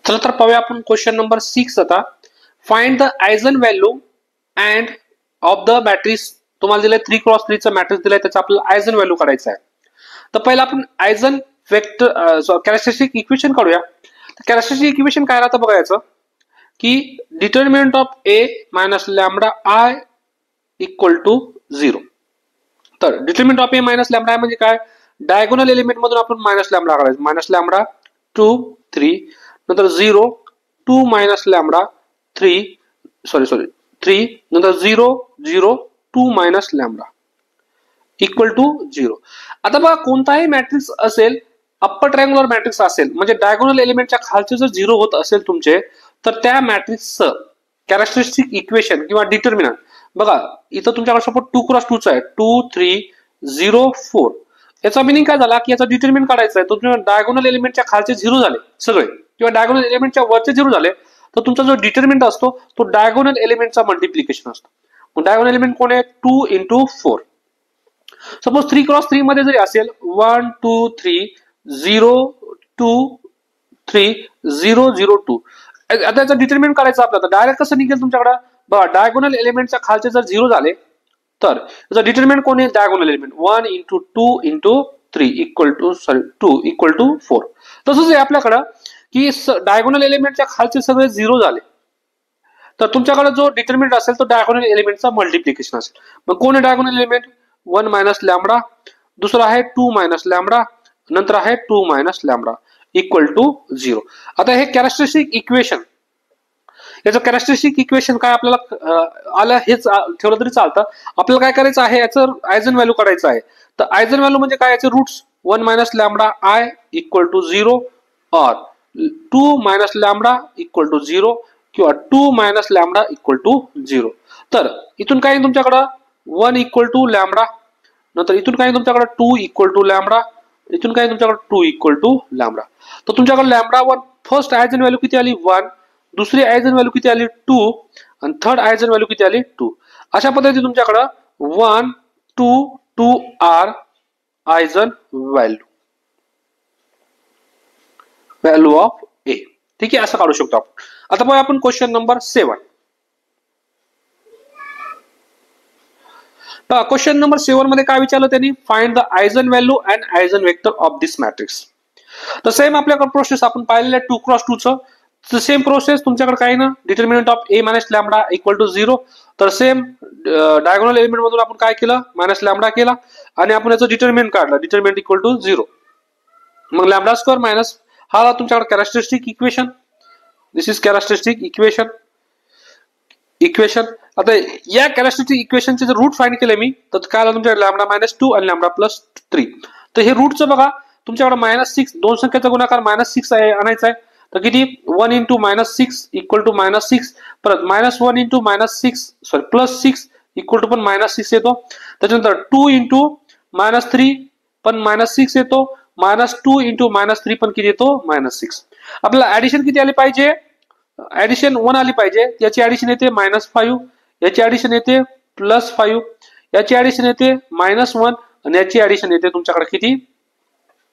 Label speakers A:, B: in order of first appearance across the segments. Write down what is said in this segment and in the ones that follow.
A: चला तर पाहूया आपण क्वेश्चन नंबर 6 आता. Find the eigen value and of the matrix. तुम्हाला दिलंय 3x3 चं मॅट्रिक्स दिलंय, त्याचा आपल्याला आयझन व्हॅल्यू काढायचा आहे. तर पहिला आपण आयझन वेक्टर कॅरेक्टरिस्टिक इक्वेशन काढूया. कॅरेक्टरिस्टिक इक्वेशन काय राहतं बघायचं की determinant of A minus lambda I equal to 0. तर determinant of A minus lambda I म्हणजे काय, डायगोनल एलिमेंट मधून आपण मायनस लॅम्बडा काढायचं. मायनस लॅम्बडा 2 3 नंतर 0 2 मायनस लॅम्बडा 3 नंतर 0 0 2 मायनस लॅम्बडा इक्वल टू 0. आता बघा कोणताही मॅट्रिक्स असेल, अप्पर ट्रायंगुलर मॅट्रिक्स असेल म्हणजे डायगोनल एलिमेंटच्या खालचे जर 0 होत असेल तुमचे, तर त्या मॅट्रिक्सचं कॅरेक्टरिस्टिक इक्वेशन किंवा डिटर्मिनंट बघा इथं तुमच्याकडे सपोज 2x2 चा आहे 2 3 0 4. याचा मिनिंग काय झाला की याचा डिटर्मिनंट काढायचा आहे. तुमच्या डायगोनल एलिमेंटच्या खालचे 0 झाले सगळे किंवा डायगोनल एलिमेंटच्या वरचे 0 झाले, तर तुमचा जो डिटर्मिनंट असतो तो डायगोनल एलिमेंटचा मल्टिप्लिकेशन असतो. मग डायगोनल एलिमेंट कोण आहे 2 × 4. सपोज 3x3 मध्ये जरी असेल 1 2 3 0 2 3 0 0 2. आता याचा डिटर्मिनंट काढायचा आपल्याला. डायरेक्ट कसं निघेल तुमच्याकडे बघा, डायगोनल एलिमेंटच्या खालचे जर 0 झाले तर याचा डिटर्मिनंट कोण आहे diagonal element 1 × 2 × 3 equal to 2 equal to 4. तसंच आहे आपल्याकडं की डायगोनल एलिमेंटच्या खालचे सगळे 0 झाले तर तुमच्याकडे जो डिटर्मिनंट असेल तो डायगोनल एलिमेंटचा मल्टिप्लिकेशन असेल. मग कोण आहे डायगोनल एलिमेंट 1 मायनस लॅम्बडा, दुसरा आहे 2 मायनस लॅम्बडा, नंतर आहे 2 मायनस लॅम्बडा इक्वल टू 0. आता हे कॅरेक्टरिस्टिक इक्वेशन, याचं कॅरेक्टरिस्टिक इक्वेशन काय आपल्याला आलं हेच ठेवलं तरी चालतं. आपल्याला काय करायचं आहे, याचं आयझन व्हॅल्यू काढायचं आहे. तर आयझन व्हॅल्यू म्हणजे काय, याचे roots 1 minus lambda I equal to 0 और 2 मायनस लॅम्बडा इक्वल टू 0 किंवा 2 मायनस लॅम्बडा इक्वल टू 0. तर इथून काय तुमच्याकडं 1 इक्वल टू लॅम्बडा, नंतर इथून काय तुमच्याकडे 2 इक्वल टू लॅम्बडा, इथून काय तुमच्याकडे 2 इक्वल टू लॅम्बडा. तर तुमच्याकडे लॅम्बडा 1 फर्स्ट आयझन व्हॅल्यू किती आली 1, दुसरी आयझन व्हॅल्यू किती आली 2 आणि थर्ड आयझन व्हॅल्यू किती आली 2. अशा पद्धतीने तुमच्याकडे 1 2 2 आर आयझन व्हॅल्यू ऑफ ए. ठीक आहे, असं काढू शकतो आपण. आता बघा आपण क्वेश्चन नंबर 7. क्वेश्चन नंबर 7 मध्ये काय विचारलं त्यांनी, find the eigen value and eigen vector of this matrix. तर सेम आपल्याकडे प्रोसेस आपण पाहिलेलं आहे 2x2 चं. सेम प्रोसेस तुमच्याकडे काही ना, determinant of A minus lambda equal to 0. तर सेम डायगोनल एलिमेंट मधून आपण काय केलं मायनस लॅम्बडा केला आणि आपण याचं डिटर्मिनंट काढलं, डिटर्मिनंट इक्वल टू 0. मग लॅम्बडा स्क्वेअर मायनस हा तुमच्याकडे characteristic equation. This is characteristic equation. आता या कॅरेक्टरिस्टिक इक्वेशनचे जर रूट फाइंड केले मी, तर काय आलं तुमच्याकडे लॅम्बडा -2 आणि लॅम्बडा +3. तर हे रूटचं बघा तुमच्याकडे -6 दोन संख्येचा गुणाकार -6 आहे आणायचा आहे. तर किती 1 × -6 इक्वल टू -6, परत -1 × +6 इक्वल टू पण -6 येतो. त्याच्यानंतर 2 × -3 पण -6 येतो, -2 × -3 पण किती येतो -6. आपल्याला ऍडिशन किती आली पाहिजे, ऍडिशन 1 आली पाहिजे. याची ऍडिशन येते -5, याची ऍडिशन येते +5, याची ऍडिशन येते -1 आणि याची ऍडिशन येते तुमच्याकडे किती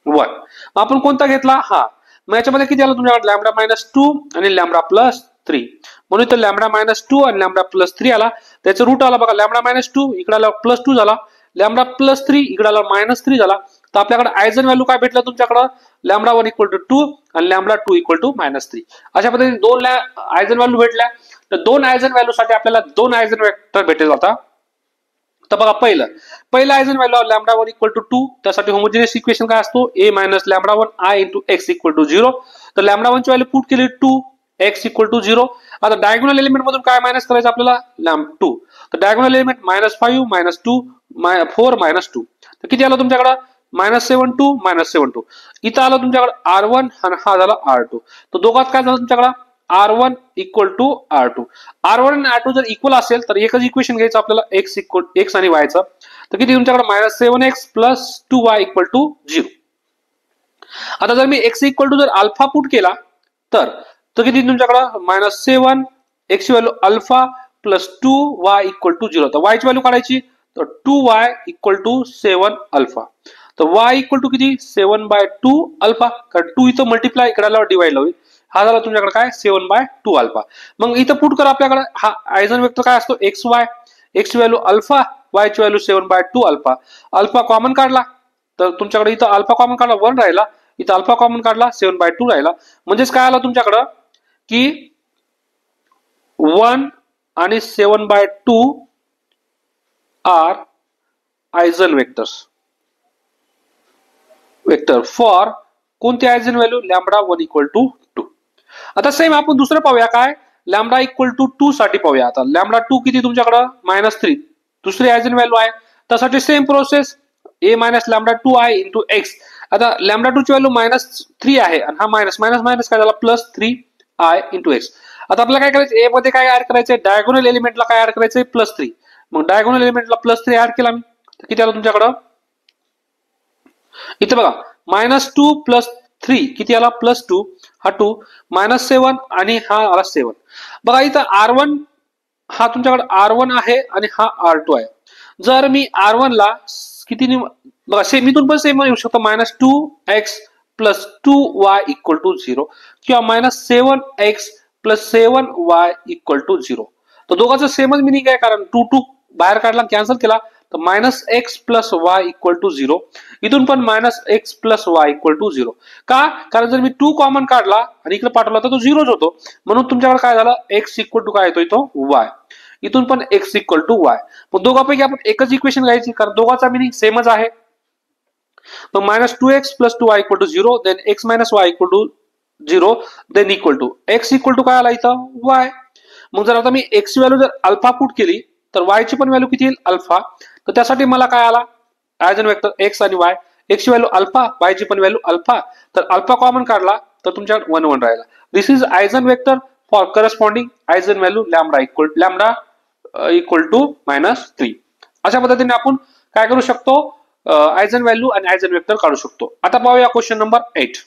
A: 1. आपण कोणता घेतला हा, मग याच्यामध्ये किती आलं तुमच्याकडे लॅम्बडा -2 आणि लॅम्बडा +3. म्हणून इथं लॅम्बडा -2 आणि लॅम्बडा +3 आला. त्याचं रूट आला बघा लॅम्बडा -2 इकडे आला +2 झाला, लॅम्बडा +3 इकडे आला -3 झाला. तर आपल्याकडे आयझन व्हॅल्यू काय भेटलं तुमच्याकडे लॅम्बडा 1 इक्वल टू 2 आणि लॅम्बडा 2 इक्वल टू -3. अशा पद्धतीने 2 आयझन व्हॅल्यू भेटल्या. तर 2 आयझन व्हॅल्यू साठी आपल्याला 2 आयझन वेक्टर भेटेल. आता तर बघा पहिला eigen value lambda 1 equal to 2, त्यासाठी होमोजिनियस इक्वेशन काय असतो a minus lambda 1 i × x equal to 0. तर लॅम्बडा 1 ची व्हॅल्यू पुट केली 2, x इक्वल टू 0. आता डायगोनल एलिमेंट मधून काय मायनस करायचं आपल्याला 2. तर डायगोनल एलिमेंट -5 -2 4 -2. तर किती आलं तुमच्याकडे -7 2 -7 2. इथं आलं तुमच्याकडे R1 आणि हा झाला R2. तर दोघात काय झालं तुमच्याकडे R1 equal to R2. R1 आणि R2 जर इक्वल असेल तर एकच इक्वेशन घ्यायचं आपल्याला x आणि y चं. तर किती तुमच्याकडे -7x + 2y इक्वल टू 0. आता जर मी x इक्वल टू जर अल्फा पुट केला तर किती तुमच्याकडे -7 x ची value alpha +2y equal to 0. तर y ची व्हॅल्यू काढायची, तर 2y इक्वल टू 7 अल्फा. तर y इक्वल टू किती 7/2 अल्फा, कारण 2 इथं मल्टिप्लाय इकडे डिवाइड होईल. हा झाला तुमच्याकडे काय 7/2 अल्फा. मग इथं पुट करा आपल्याकडे हा आयझन वेक्टर काय असतो x Y, x value alpha, Y ची व्हॅल्यू 7/2 अल्फा. अल्फा कॉमन काढला तर तुमच्याकडे इथं अल्फा कॉमन काढला 1 राहिला, इथं अल्फा कॉमन काढला 7/2 राहिला. म्हणजेच काय आलं तुमच्याकडं की 1 आणि 7/2 आर आयझन वेक्टर फॉर कोणती आयझन व्हॅल्यू लॅम्बडा 1 इक्वल टू 2. आता सेम आपण दुसरं पाहूया काय लॅम्बडा इक्वल टू 2 साठी पाहूया. आता लॅम्बडा 2 किती तुमच्याकडं -3 दुसरी आयझन व्हॅल्यू आहे. त्यासाठी same process a minus lambda 2i into x. आता लॅम्बडा 2 ची व्हॅल्यू -3 आहे आणि हा मायनस मायनस मायनस काय झाला +3i इंटू एक्स. आता आपल्याला काय करायचं ए मध्ये काय ऍड करायचंय डायगोनल एलिमेंटला काय ऍड करायचंय +3. मग डायगोनल एलिमेंटला +3 ऍड केला मी तर किती आलं तुमच्याकडं इथे बघा -2 + 3 किती आला +2 हा 2 -7 आणि हा आला 7. बघा इथं R1 हा तुमच्याकडे R1 आहे आणि हा R2 आहे. जर मी R1 ला किती बघा सेम इथून पण सेम येऊ शकतो -2x + 2y = 0 किंवा -7x + 7y = 0. तर दोघांचं सेमच मिनिंग आहे कारण 2 बाहेर काढला कॅन्सल केला तर -x + y = 0. इथून पण -x + y = 0. का कारण जर मी 2 कॉमन काढला आणि इकडे पाठवला तर तो 0च होतो. म्हणून तुमच्याकडे काय झालं x = काय येतोय तो y. इथून पण x = y. मग दोघांपैकी आपण एकच इक्वेशन घ्यायची कारण दोघांचा मिनिंग सेमच आहे. मग -2x + 2y = 0 then x - y = 0 then equal to x = काय आला इथं y. मग जर आता मी x ची व्हॅल्यू जर अल्फा पुट केली तर y ची पण व्हॅल्यू किती येईल अल्फा. तर त्यासाठी मला काय आला आयझन वेक्टर x आणि y. x ची व्हॅल्यू अल्फा, y ची पण व्हॅल्यू अल्फा. तर अल्फा कॉमन काढला तर तुमच्याकडे 1 1 राहिला. This is eigen vector for corresponding eigen value lambda equal to -3. अशा पद्धतीने आपण काय करू शकतो आयझन व्हॅल्यू आणि आयझन वेक्टर काढू शकतो. आता पाहूया क्वेश्चन नंबर 8.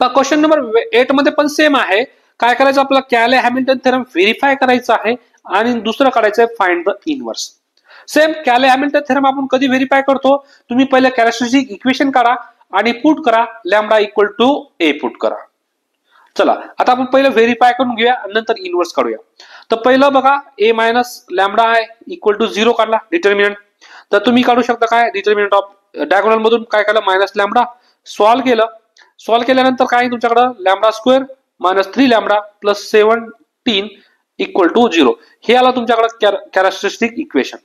A: क्वेश्चन नंबर 8 मध्ये पण सेम आहे. काय करायचं आपल्याला कॅले हॅमिल्टन थेरम व्हेरीफाय करायचा आहे आणि दुसरं काढायचं आहे find the inverse. Same Cayley Hamilton theorem आपण कधी व्हेरीफाय करतो तुम्ही पहिले कॅरेक्टरिस्टिक इक्वेशन काढा आणि पुट करा लॅम्बडा = a पुट करा. चला आता आपण पहिलं व्हेरीफाय करून घेऊया आणि नंतर इनव्हर्स काढूया. तर पहिलं बघा a - λi = 0 काढला डिटर्मिनंट. तर तुम्ही काढू शकता काय डिटर्मिनंट ऑफ डायगोनल मधून काय केलं -λ सॉल्व्ह केलं. सॉल्व्ह केल्यानंतर काय तुमच्याकडे λ² -3λ + 17 = 0 हे आला तुमच्याकडे कॅरेक्टरिस्टिक इक्वेशन.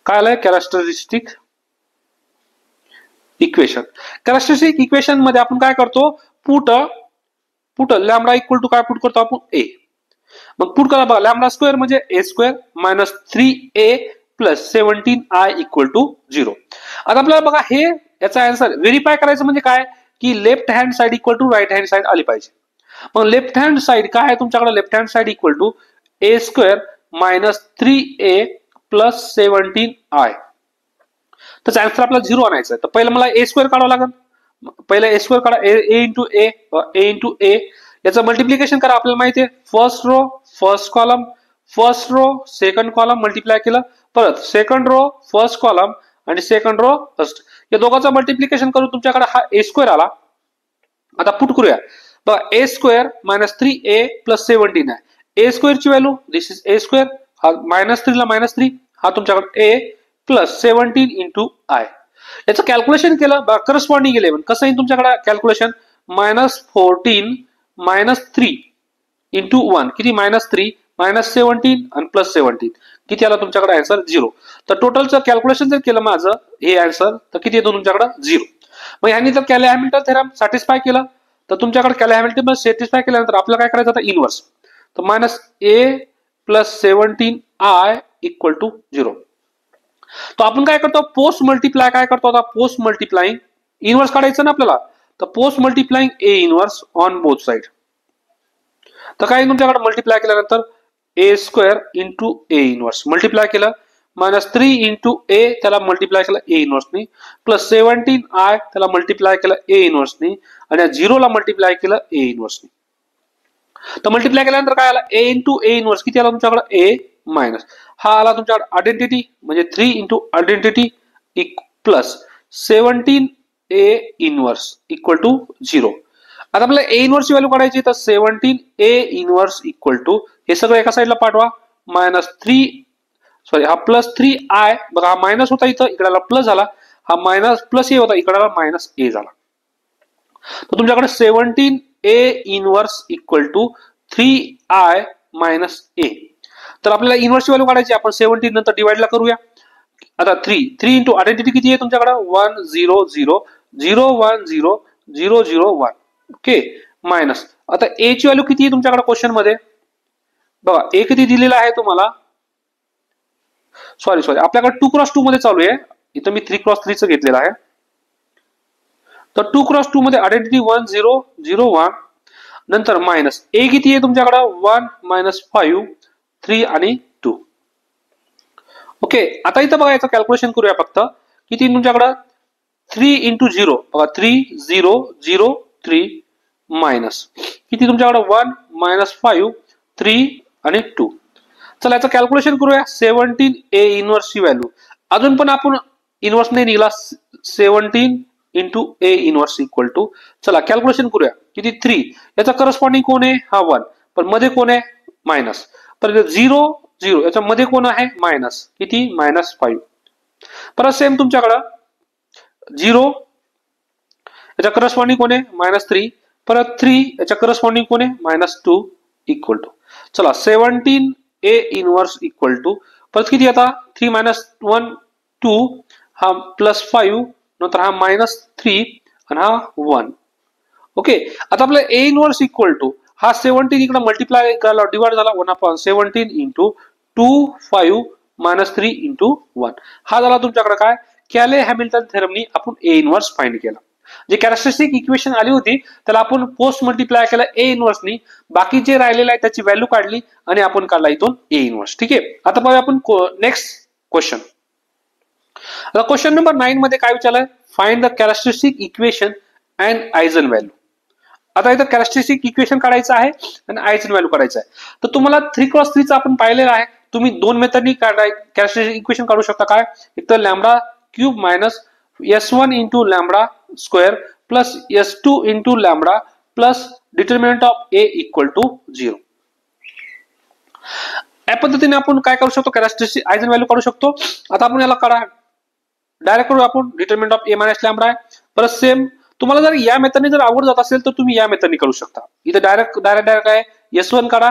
A: काय आलंय कॅरेक्टरिस्टिक इक्वेशन मध्ये आपण काय करतो पुट λ = काय पुट करतो आपण a. मग पुट करा बघा λ² म्हणजे a² -3a + 17i = 0. आता आपल्याला बघा हे याचा आन्सर व्हेरीफाय करायचं म्हणजे काय की left hand side = right hand side आली पाहिजे. मग लेफ्ट हँड साइड काय आहे तुमच्याकडे left hand side = a² -3a + 17i. तर आन्सर आपला 0 आणायचा आहे. तर पहिलं मला a² काढावं लागेल. पहिलं a² काढा a × a याचं मल्टिप्लिकेशन करा. आपल्याला माहिती आहे first row first column first row second column multiply केलं परत सेकंड रो फर्स्ट कॉलम आणि सेकंड रो फर्स्ट या दोघांचं मल्टिप्लिकेशन करून तुमच्याकडे हा a² आला. आता पुट करूया बघा a² -3a + 17 आहे. a² ची व्हॅल्यू दिस इज a². हा -3 ला -3 हा तुमच्याकडे a + 17 × i. याचं कॅल्क्युलेशन केलं करस्पॉन्डिंग 11 कसं येईल तुमच्याकडे कॅल्क्युलेशन -14 -3 × 1 किती -3 -17 आणि +17 किती आला तुमच्याकडे आन्सर 0. तर टोटलचं कॅल्क्युलेशन जर केलं माझं हे आन्सर तर किती येतो तुमच्याकडे 0. मग ह्यांनी जर कॅले हॅमिल्टन थेरम सॅटिस्फाय केलं तर तुमच्याकडे कॅले हॅमिल्टन सॅटिस्फाय केल्यानंतर आपल्याला काय करायचं आता इनव्हर्स. तर -a + 17i = 0. तर आपण काय करतो पोस्ट मल्टिप्लाय काय करतो आता पोस्ट मल्टिप्लाइंग इनव्हर्स काढायचं ना आपल्याला. तर post multiplying a inverse on both side. तर काय तुमच्याकडे मल्टिप्लाय केल्यानंतर a² × a इनव्हर्स मल्टिप्लाय केलं -3 × a त्याला मल्टिप्लाय केलं a इनव्हर्सनी + 17i त्याला मल्टिप्लाय केलं a इनव्हर्सनी आणि 0 ला मल्टिप्लाय केलं a इनव्हर्सनी. तर मल्टिप्लाय केल्यानंतर काय आला a × a इनव्हर्स किती आला तुमच्याकडे a मायनस हा आला तुमच्याकडे आयडेंटिटी म्हणजे 3 × आयडेंटिटी + 17a इनव्हर्स = 0. आता आपल्याला ए इनवर्सची व्हॅल्यू काढायची, तर 17 ए इनवर्स इक्वल टू हे सगळं एका साईडला पाठवा, हा +3i, बघा हा मायनस होता इथं, इकडे प्लस झाला, हा मायनस प्लस ए होता, इकडे मायनस ए झाला. तर तुमच्याकडे 17 A inverse equal to 3i minus A. तर आपल्याला इनवर्सची व्हॅल्यू काढायची, आपण 17 नंतर डिवाइडला करूया. आता 3 इंटू आयडेंटिटी किती आहे तुमच्याकडे, 1 0 0 0 1 0 0 0 1. ओके, मायनस आता ए ची व्हॅल्यू किती आहे तुमच्याकडे क्वेश्चन मध्ये, बघा ए किती दिलेला आहे तुम्हाला, सॉरी आपल्याकडे 2x2 मध्ये चालू आहे, इथं मी 3x3 च घेतलेलं आहे. तर 2x2 मध्ये आयडेंटिटी 1 0 0 1, नंतर मायनस ए किती आहे तुमच्याकडे 1 -5 3 आणि 2. ओके, आता इथं बघा याचं कॅल्क्युलेशन करूया फक्त, किती तुमच्याकडे 3 इंटू 0, बघा 3 0 0 3 मायनस किती तुमच्याकडे 1 -5 3 आणि 2. चला याचं कॅल्क्युलेशन करूया. 17 ए इनवर्स ची व्हॅल्यू, अजून पण आपण इनवर्स नाही निघाला, 17 into A inverse equal to, चला कॅल्क्युलेशन करूया, किती 3, याचा करस्पॉन्डिंग कोण आहे, हा 1, पण मध्ये कोण आहे मायनस, तर 0 0 याच्या मध्ये कोण आहे मायनस, किती -5. परत सेम तुमच्याकडं 0 याच्या करस्पॉन्डिंग कोण आहे -3, परत 3 याच्या करस्पॉन्डिंग कोण आहे -2 इक्वल टू, चला 17 ए इनवर्स इक्वल टू, परत किती आता 3 -1 2, हा +5, नंतर हा -3 आणि हा 1. ओके, आता आपला ए इनवर्स इक्वल टू हा 17 इकडे मल्टिप्लाय करायला डिवाइड झाला, 1/17 इंटू 2 5 -3 इंटू 1. हा झाला तुमच्याकडे काय, कॅले हॅमिल्टन थेरमनी आपण ए इनवर्स फाइंड केला. जे कॅरेक्टरिस्टिक इक्वेशन आली होती त्याला आपण पोस्ट मल्टिप्लाय केलं ए इनवर्सनी, बाकी जे राहिलेलं आहे त्याची व्हॅल्यू काढली आणि आपण काढला इथून ए इनवर्स. ठीक आहे, आता पाहूया आपण नेक्स्ट क्वेश्चन. आता क्वेश्चन नंबर 9 मध्ये काय विचारलंय, find the characteristic equation and eigen value. आता इथं कॅरेक्टरिस्टिक इक्वेशन काढायचं आहे आणि आयझन व्हॅल्यू काढायचं आहे. तर तुम्हाला 3x3 चा आपण पाहिलेलं आहे, तुम्ही दोन मेथडनी कॅरेक्टरिस्टिक इक्वेशन काढू शकता. काय, एक तर lambda cube minus s1 into lambda square plus s2 into lambda plus determinant of a equal to 0. या पद्धतीने आपण काय करू शकतो, कॅरेक्टरिस्टिक आयझन व्हॅल्यू काढू शकतो. आता आपण याला काढा, डायरेक्ट करू आपण, determinant of a minus lambda आहे. परत सेम तुम्हाला जर या मेथडने जर आवड जात असेल तर तुम्ही या मेथडने करू शकता. इथे डायरेक्ट आहे, s1 काढा,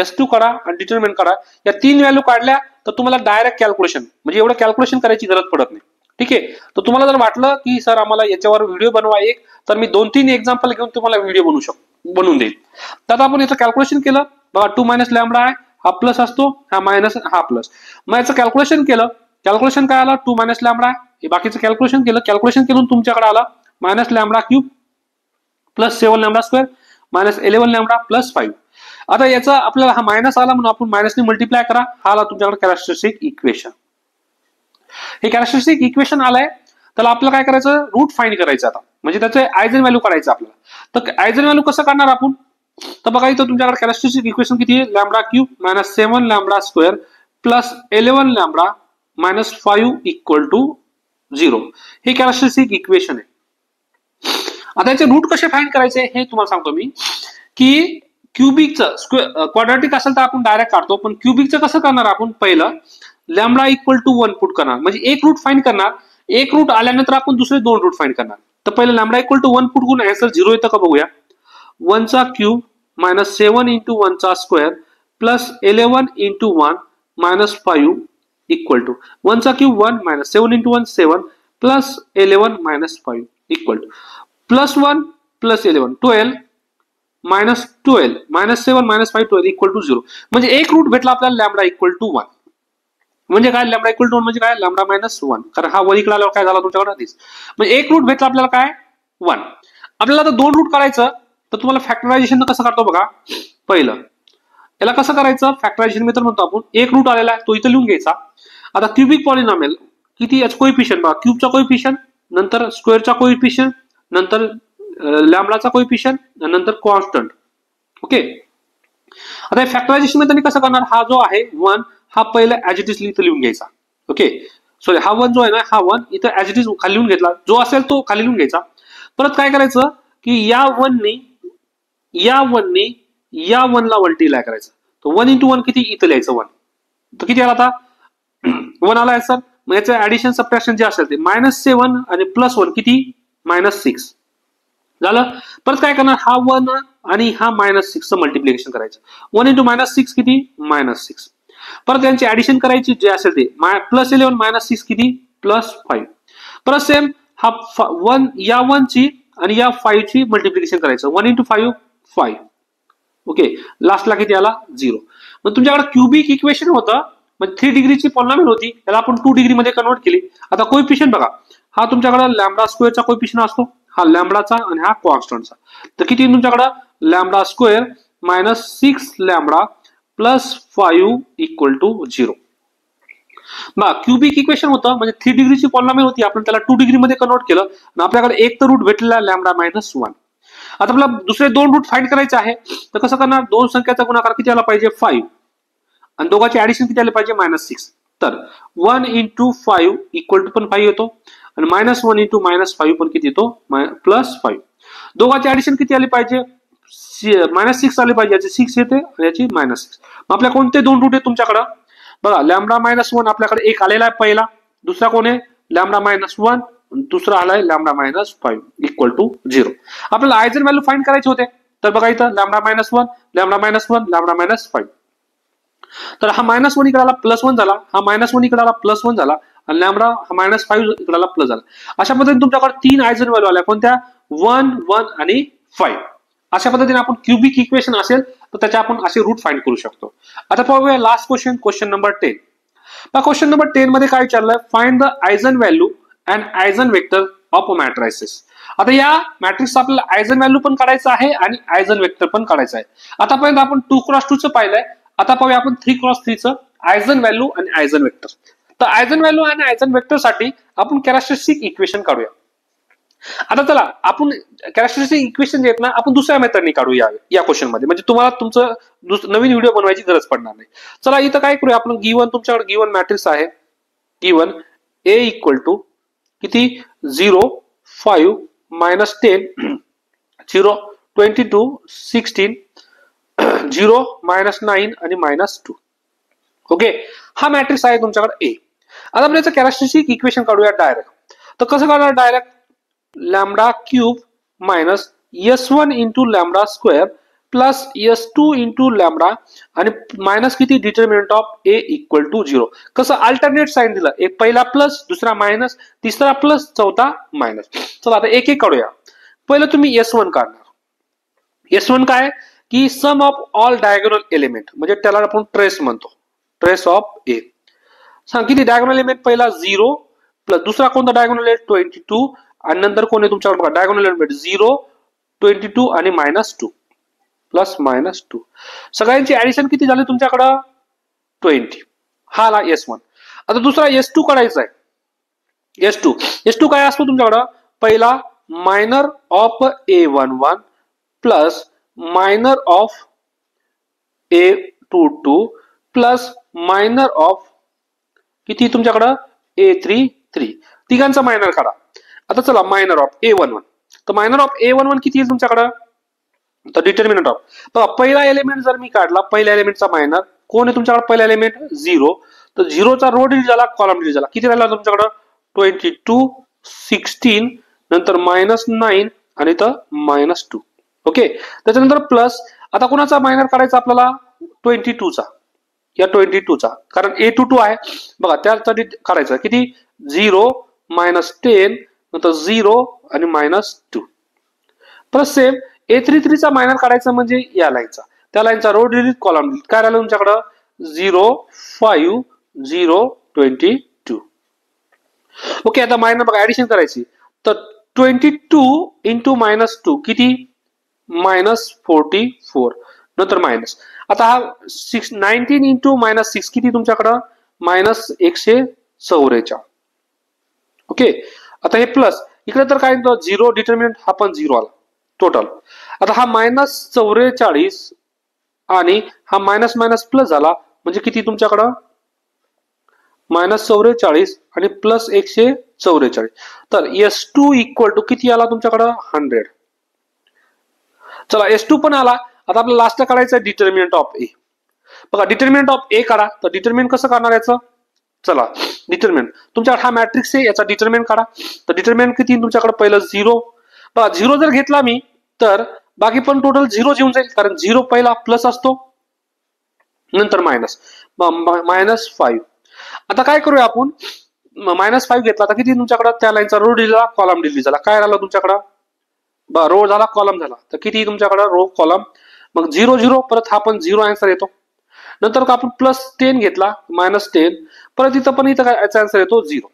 A: s2 काढा आणि डिटर्मिनंट काढा. या 3 व्हॅल्यू काढल्या तर तुम्हाला डायरेक्ट कॅल्क्युलेशन, म्हणजे एवढं कॅल्क्युलेशन करायची गरज पडत नाही. ठीक आहे, तर तुम्हाला जर वाटलं की सर आम्हाला याच्यावर व्हिडिओ बनवा एक, तर मी 2-3 एक्झाम्पल घेऊन तुम्हाला व्हिडिओ बनवून देईल. तर आपण याचं कॅल्क्युलेशन केलं, बघा 2 मायनस लॅम्बडा आहे, हा प्लस असतो, हा मायनस हा प्लस. मग याचं कॅल्क्युलेशन केलं, कॅल्क्युलेशन काय आलं, 2 मायनस लॅम्बडा आहे, हे बाकीचं कॅल्क्युलेशन केलं, कॅल्क्युलेशन करून तुमच्याकडे आला minus lambda cube plus 7 lambda square minus 11 lambda plus 5. आता याचा आपल्याला हा मायनस आला म्हणून आपण मायनसने मल्टिप्लाय करा, हा आला तुमच्याकडे कॅरेक्टरिस्टिक इक्वेशन. हे कॅरेक्टरिस्टिक इक्वेशन आलंय, त्याला आपल्याला काय करायचं, रूट फाइंड करायचं आता, म्हणजे त्याचे आयझन व्हॅल्यू काढायचं आपल्याला. तर आयझन व्हॅल्यू कसं काढणार आपण, तर बघा इथं तुमच्याकडे कॅरेक्टरिस्टिक इक्वेशन किती आहे, lambda cube minus 7 lambda square plus 11 lambda minus 5 equal to 0. हे कॅरेक्टरिस्टिक इक्वेशन आहे. आता याचे रूट कसे फाइंड करायचे हे तुम्हाला सांगतो मी, की क्यूबिकचं क्वाड्रॅटिक असेल तर आपण डायरेक्ट काढतो, पण क्यूबिकचं कसं करणार आपण, पहिलं लॅम्बडा इक्वल टू 1 पुट करणार, म्हणजे एक रूट फाइंड करणार, एक रूट आल्यानंतर आपण दुसरे 2 रूट फाइंड करणार. तर पहिलं लॅम्बडा इक्वल टू 1 पुट करून आन्सर 0 येतं का बघूया. 1 चा क्यूब मायनस 7 इंटू 1 चा square plus 11 into 1 minus 5 equal to 1 चा cube 1 minus 7 into 1 7 plus 11 minus 5 equal to plus 1 plus 11 12 minus 12 minus 7 minus 5 12 equal to 0. म्हणजे एक रूट भेटला आपल्याला लॅम्बडा इक्वल टू 1. म्हणजे काय, लॅम्बडा इक्वल टू 1 म्हणजे काय, लॅम्बडा मायनस 1, कारण हा 1 इकडे आल्यावर काय झाला तुमच्याकडे दिस, म्हणजे एक रूट भेटला आपल्याला काय 1. आपल्याला आता 2 रूट करायचं, तर तुम्हाला फॅक्टरायझेशन कसं करतो बघा. पहिलं याला कसं करायचं, फॅक्टरायझेशन मेथड म्हणतो आपण. एक रूट आलेला आहे तो इथं लिहून घ्यायचा. आता क्यूबिक पॉलिनॉमियल किती, याचं कोइफिशियंट बघा, क्यूबचा कोइफिशियंट, नंतर स्क्वेअरचा कोइफिशियंट, नंतर लॅम्बडाचा कोइफिशियंट, नंतर कॉन्स्टंट. ओके, आता फॅक्टरायझेशन मेथड कसं करणार, हा जो आहे 1 हा पहिला ऍज इट इज इथं लिहून घ्यायचा. ओके, सॉरी हा 1 जो आहे ना, हा 1 इथं ऍज इट इज खाली लिहून घेतला, जो असेल तो खाली लिहून घ्यायचा. परत काय करायचं की या 1 नी या 1 ने या 1 ला मल्टिप्लाय करायचं. तर 1 into 1 किती इथं लिहायचं 1. तर किती आला आता 1 आला सर. मग याचं ऍडिशन सबट्रॅक्शन जे असेल ते -7 आणि +1 किती -6 झालं. परत काय करणार हा 1 आणि हा -6 चं मल्टिप्लिकेशन करायचं. 1 into -6 किती -6. परत यांची ऍडिशन करायची जे असेल ते +11 -6 किती +5. परत सेम हा 1 या 1 ची आणि या 5 ची मल्टिप्लिकेशन करायचं. 1 into 5 5. ओके लास्टला किती आला 0. मग तुमच्याकडे क्यूबिक इक्वेशन होतं. मग 3 डिग्रीची पॉलिनॉमियल होती त्याला आपण 2 डिग्री मध्ये कन्वर्ट केली. आता कोएफिशियंट बघा हा तुमच्याकडे लॅम्बडा स्क्वेअरचा कोएफिशियंट असतो. हा लॅम्बडाचा आणि हा कॉन्स्टंटचा. तर किती तुमच्याकडे लॅम्बडा स्क्वेअर -6 लॅम्बडा +5 = 0. बघा क्यूबिक इक्वेशन होतं म्हणजे 3 डिग्रीची पॉलिनॉमियल होती आपण त्याला 2 डिग्री मध्ये कन्वर्ट केलं आणि आपल्याकडे एक तर रूट भेटलेला लॅम्बडा -1. आता आपल्याला दुसरे 2 रूट फाइंड करायचे आहे. तर कसं करणार दोन संख्याचा गुणाकार किती आला पाहिजे 5 आणि दोघांचे ऍडिशन किती आले पाहिजे -6. तर 1 into 5 = पण 5 येतो आणि -1 into -5 पण किती येतो +5. दोघांचे ऍडिशन किती आले पाहिजे -6 आले पाहिजे. याचे 6 येते आणि याची -6. मग आपल्या कोणते 2 रूट आहेत तुमच्याकडे बघा लॅम्बडा -1 आपल्याकडे एक आलेला आहे पहिला. दुसरा कोण आहे लॅम्बडा -1 दुसरा आलाय लॅम्बडा -5 = 0. आपल्याला आयझन व्हॅल्यू फाइंड करायचे होते. तर बघा इथं लॅम्बडा -1 लॅम्बडा -1 लॅम्बडा -5. तर हा -1 इकडे आला +1 झाला. हा -1 इकडे आला +1 झाला आणि लॅम्बडा हा -5 इकडे आला प्लस झाला. अशा पद्धतीने तुमच्याकडे 3 आयझन व्हॅल्यू आल्या कोणत्या 1 1 आणि 5. अशा पद्धतीने आपण क्यूबिक इक्वेशन असेल तर त्याचे आपण असे रूट फाइंड करू शकतो. आता पाहूया last question number 10. Question number 10 मध्ये काय विचारलंय find the eigen value and eigen vector of a matrices. आता या मॅट्रिक्स आपल्याला आयझन व्हॅल्यू पण काढायचं आहे आणि आयझन वेक्टर पण काढायचं आहे. आतापर्यंत आपण 2x2 चं पाहिलंय. आता पाहूया आपण 3x3 चं आयझन व्हॅल्यू आणि आयझन वेक्टर. तर आयझन व्हॅल्यू आणि आयझन वेक्टर साठी आपण कॅरेक्टरिस्टिक इक्वेशन काढूया. आता चला आपण कॅरेक्टरिस्टिक इक्वेशन जे आहेत ना आपण दुसऱ्या मेथडने काढूया या क्वेश्चन मध्ये म्हणजे तुम्हाला तुमचं नवीन व्हिडिओ बनवायची गरज पडणार नाही. चला इथं काय करूया आपण गिवन तुमच्याकडे गिवन मॅट्रिक्स आहे. गिवन A = किती 0 5 -10 0 22 16 0 -9 आणि -2. ओके हा मॅट्रिक्स आहे तुमच्याकडे A. आता आपण याचं कॅरेक्टरिस्टिक इक्वेशन काढूया डायरेक्ट. तर कसं काढणार direct lambda cube -S1 into lambda square plus S2 into lambda आणि मायनस किती डिटर्मिनंट ऑफ A = 0. कसं अल्टरनेट साइन दिलं एक पहिला प्लस दुसरा मायनस तिसरा प्लस चौथा मायनस. चला आता एक एक काढूया. पहिलं तुम्ही S1 काढणार. S1 काय की सम ऑफ ऑल डायगोनल एलिमेंट म्हणजे त्याला आपण ट्रेस म्हणतो. Trace of A. सांग किती डायगोनल एलिमेंट पहिला 0 प्लस दुसरा कोणता डायगोनल आहे 22 आणि नंतर कोण आहे तुमच्याकडे बघा डायगोनल एलिमेंट 0 22 आणि -2 प्लस -2 सगळ्यांची ऍडिशन किती झाली तुमच्याकडे 20. हा आला S1. आता दुसरा S2 काढायचा आहे. S2 काय असतो तुमच्याकडे पहिला minor of A11 plus minor of A22 plus minor of किती तुमच्याकडे A33 तिघांचा मायनर काढा. आता चला मायनर ऑफ A11 तर मायनर ऑफ A11 किती आहे तुमच्याकडे तर डिटर्मिनंट ऑफ बघा पहिला एलिमेंट जर मी काढला पहिल्या एलिमेंटचा मायनर कोण आहे तुमच्याकडे पहिला एलिमेंट 0 तर 0 चा रो डिलीट झाला कॉलम डिलीट झाला किती राहिला तुमच्याकडे 22 16 नंतर -9 आणि इथं -2. ओके त्याच्यानंतर प्लस आता कोणाचा मायनर काढायचा आपल्याला 22 चा या 22 चा कारण A22 आहे बघा त्यासाठी काढायचं किती 0 -10 नंतर 0 आणि -2 प्लस सेम A33 चा मायनर काढायचा म्हणजे या लाईनचा त्या लाईनचा रो डिलीट कॉलम डिलीट काय राहिलं तुमच्याकडे 0 5 0 22. ओके आता मायनर बघा ऍडिशन करायची तर 22 into -2 किती -44 नंतर मायनस आता हा 19 into -6 किती तुमच्याकडे -144. ओके आता हे प्लस इकडे तर काय 0 डिटर्मिनंट हा पण 0 आला टोटल. आता हा -44 आणि हा मायनस प्लस झाला म्हणजे किती तुमच्याकडं -44 आणि प्लस 144 तर S2 = किती आला तुमच्याकडं 100. चला S2 पण आला. आता आपल्याला लास्ट काढायचं आहे डिटर्मिनंट ऑफ ए. बघा डिटर्मिनंट ऑफ ए काढा. तर डिटर्मिनंट कसं काढणार याचं? चला डिटर्मिनंट तुमच्याकडे हा मॅट्रिक्स आहे, याचा डिटर्मिनंट काढा. तर डिटर्मिनंट किती तुमच्याकडे? पहिलं 0. बघा 0 जर घेतला मी तर बाकी पण टोटल 0 येऊन जाईल, कारण 0 पहिला प्लस असतो नंतर मायनस, -5. आता काय करूया आपण? -5 घेतला तर किती तुमच्याकडे? त्या लाईनचा रो दिला, कॉलम डिलीट झाला. काय राहिलं तुमच्याकडं? रो झाला, कॉलम झाला. तर किती तुमच्याकडे? Row column. मग 0 0 परत हा पण 0 आन्सर येतो. नंतर आपण +10 घेतला, -10 परत इथं पण इथं याचा आन्सर येतो 0.